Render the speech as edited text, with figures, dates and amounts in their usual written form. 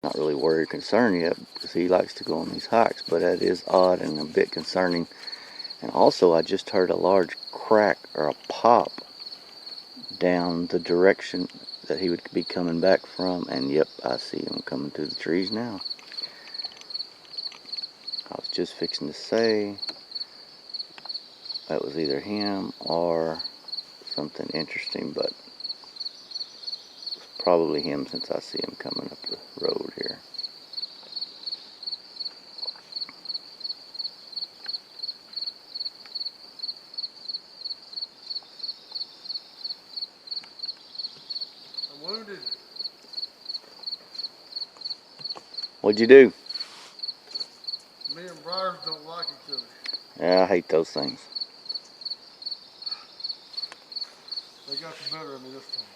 Not really worried or concerned yet because he likes to go on these hikes, but that is odd and a bit concerning. And also I just heard a large crack or a pop down the direction that he would be coming back from, and yep, I see him coming through the trees now. I was just fixing to say that was either him or something interesting, but it's probably him since I see him coming up the road here. I'm wounded. What'd you do? Me and briars don't like each other. Yeah, I hate those things. They got the better of me this time.